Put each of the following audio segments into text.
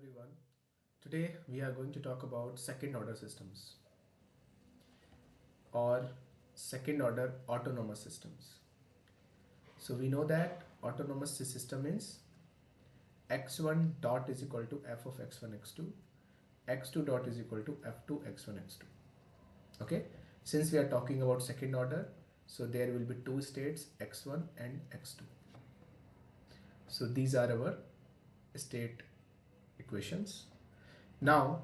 everyone. Today we are going to talk about second order systems or second order autonomous systems. So we know that autonomous system means x1 dot is equal to f of x1 x2, x2 dot is equal to f2 x1 x2. Okay, since we are talking about second order, so there will be two states x1 and x2. So these are our state equations. Now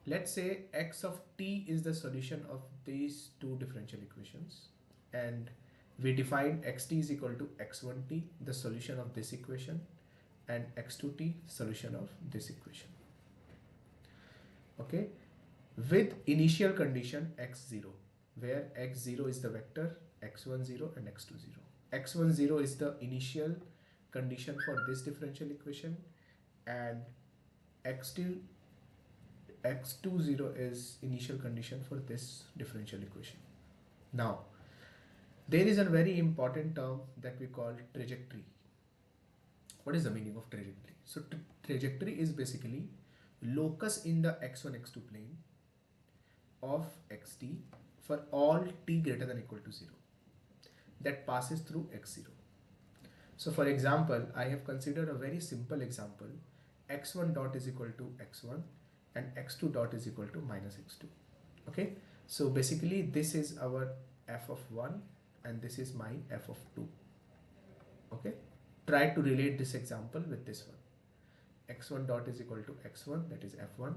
let's say x of t is the solution of these two differential equations, and we define xt is equal to x1t, the solution of this equation, and x2t, solution of this equation. Okay, with initial condition x0, where x0 is the vector, x1 0 and x2 0. x1 0 is the initial condition for this differential equation, and x2 x20 is initial condition for this differential equation. Now, there is a very important term that we call trajectory. What is the meaning of trajectory? So, trajectory is basically locus in the x1 x2 plane of xt for all t greater than equal to 0 that passes through x0. So, for example, I have considered a very simple example. X1 dot is equal to x1 and x2 dot is equal to minus x2. Okay, so basically this is our f of 1 and this is my f of 2. Okay, try to relate this example with this one. X1 dot is equal to x1, that is f1,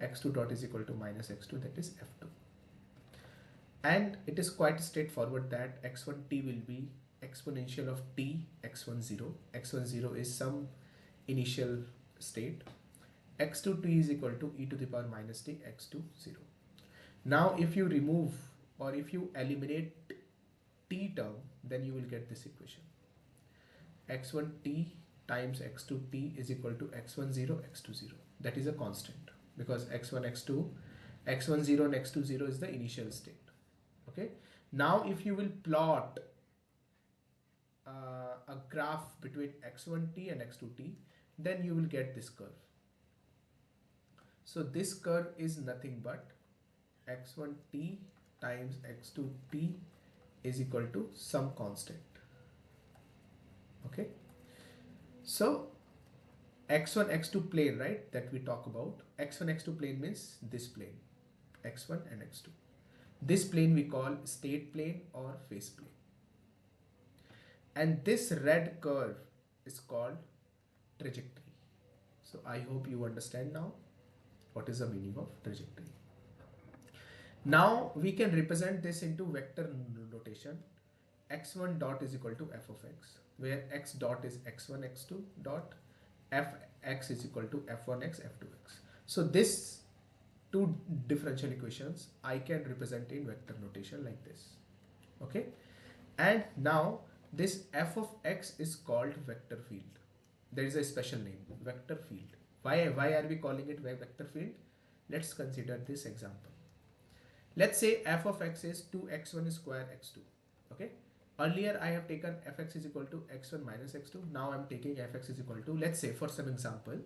x2 dot is equal to minus x2, that is f2. And it is quite straightforward that x1t will be exponential of t x10. X10 is some initial state. x2t is equal to e to the power minus t x20. Now if you remove or if you eliminate t term, then you will get this equation. x1t times x2t is equal to x10 x20. That is a constant because x1 x2 x10 and x20 is the initial state. Okay, now if you will plot a graph between x1t and x2t, then you will get this curve. So this curve is nothing but x1t times x2t is equal to some constant. Okay, so x1 x2 plane, right, that we talk about. X1 x2 plane means this plane, x1 and x2. This plane we call state plane or phase plane, and this red curve is called trajectory. So I hope you understand now what is the meaning of trajectory. Now we can represent this into vector notation. x1 dot is equal to f of x, where x dot is x1 x2 dot, fx is equal to f1x f2x. So this two differential equations I can represent in vector notation like this. Okay, and now this f of x is called vector field. There is a special name, vector field. Why are we calling it vector field? Let's consider this example. Let's say f of x is 2x1 square x2. Okay, earlier I have taken fx is equal to x1 minus x2. Now I'm taking fx is equal to, let's say for some example,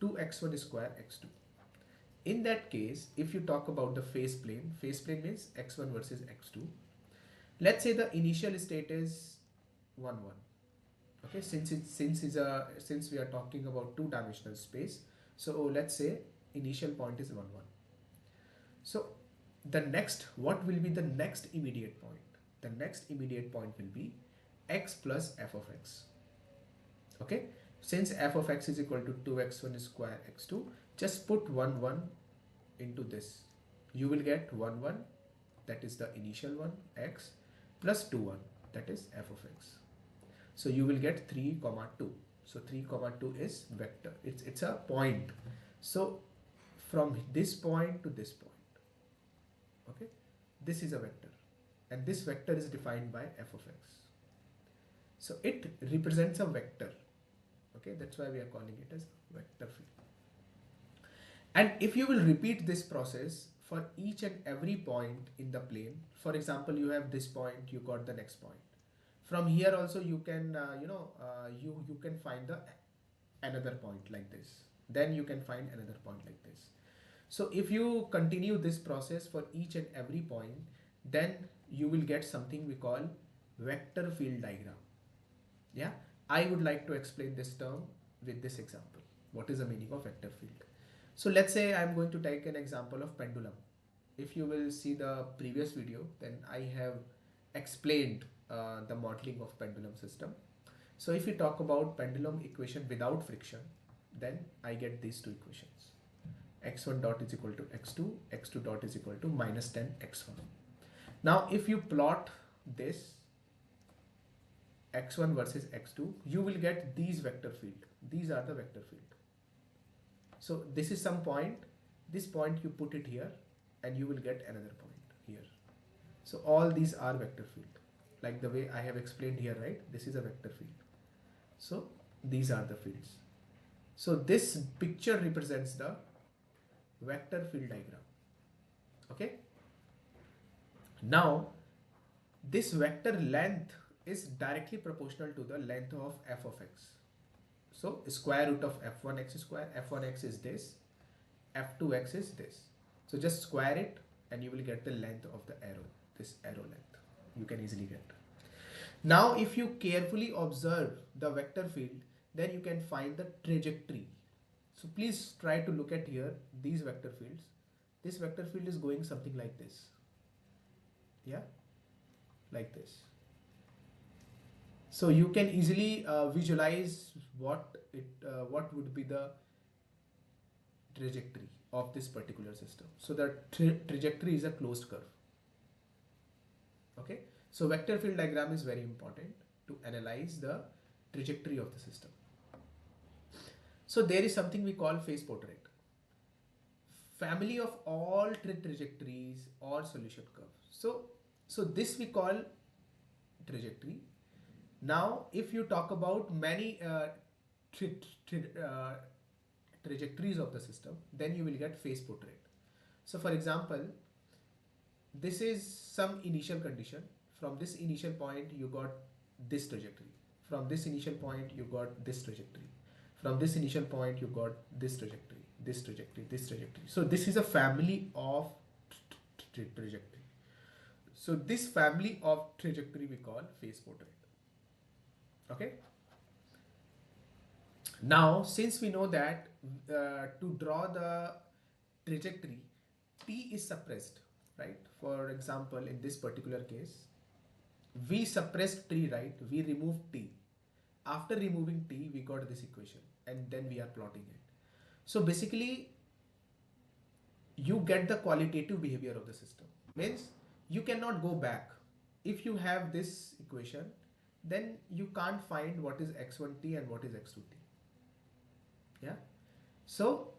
2x1 square x2. In that case, if you talk about the phase plane means x1 versus x2. Let's say the initial state is 1 1. Okay, since we are talking about two-dimensional space, so let's say initial point is 1 1. So the next, what will be the next immediate point? The next immediate point will be x plus f of x. Okay, since f of x is equal to 2x1 square x2, just put 1 1 into this. You will get 1 1, that is the initial one, x, plus 2 1, that is f of x. So you will get 3 comma 2. So 3 comma 2 is vector. It's a point. So from this point to this point, okay, this is a vector, and this vector is defined by f of x. So it represents a vector. Okay, that's why we are calling it as vector field. And if you will repeat this process for each and every point in the plane, for example, you have this point, you got the next point. From here also you can you can find the another point like this. then you can find another point like this. So if you continue this process for each and every point, then you will get something we call vector field diagram. Yeah, I would like to explain this term with this example. What is the meaning of vector field? So let's say I'm going to take an example of pendulum. If you will see the previous video, then I have explained the modeling of pendulum system. So if we talk about pendulum equation without friction, then I get these two equations. X1 dot is equal to x2, x2 dot is equal to minus 10 x1. Now if you plot this x1 versus x2, you will get these vector field. These are the vector field. So this is some point, this point you put it here and you will get another point here. So all these are vector field, like the way I have explained here, right? This is a vector field. So these are the fields. So this picture represents the vector field diagram. Okay. Now this vector length is directly proportional to the length of f of x. So square root of f1x square, f1x is this, f2x is this. So just square it and you will get the length of the arrow, this arrow length. You can easily get. Now if you carefully observe the vector field, then you can find the trajectory. So please try to look at here these vector fields. This vector field is going something like this. Yeah, like this. So you can easily visualize what would be the trajectory of this particular system. So the trajectory is a closed curve. Okay. So vector field diagram is very important to analyze the trajectory of the system. So there is something we call phase portrait. Family of all trajectories or solution curves. So this we call trajectory. Now if you talk about many trajectories of the system, then you will get phase portrait. So for example, this is some initial condition. From this initial point you got this trajectory. From this initial point you got this trajectory. From this initial point you got this trajectory, this trajectory, this trajectory. So this is a family of trajectory. So this family of trajectory we call phase portrait. Okay. Now since we know that to draw the trajectory, t is suppressed, right? For example, in this particular case, we suppressed t, right? We removed t. After removing t, we got this equation and then we are plotting it. So basically, you get the qualitative behavior of the system. Means you cannot go back. If you have this equation, then you can't find what is x1t and what is x2t. Yeah. So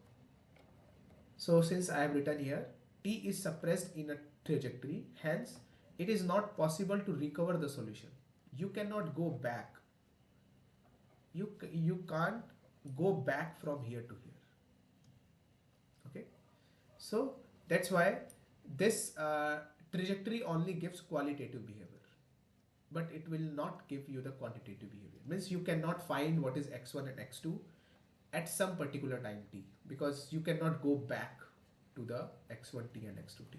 since I have written here, t is suppressed in a trajectory, hence it is not possible to recover the solution. You cannot go back. You can't go back from here to here. Okay. So that's why this trajectory only gives qualitative behavior, but it will not give you the quantitative behavior. Means you cannot find what is x1 and x2 at some particular time t, because you cannot go back to the x1t and x2t.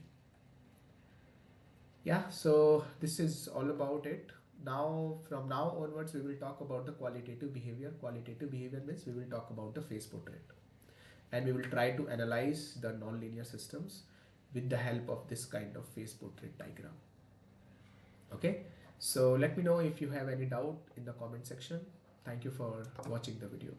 Yeah, so this is all about it. Now from now onwards we will talk about the qualitative behavior. Qualitative behavior means we will talk about the phase portrait, and we will try to analyze the nonlinear systems with the help of this kind of phase portrait diagram. Okay, so let me know if you have any doubt in the comment section. Thank you for watching the video.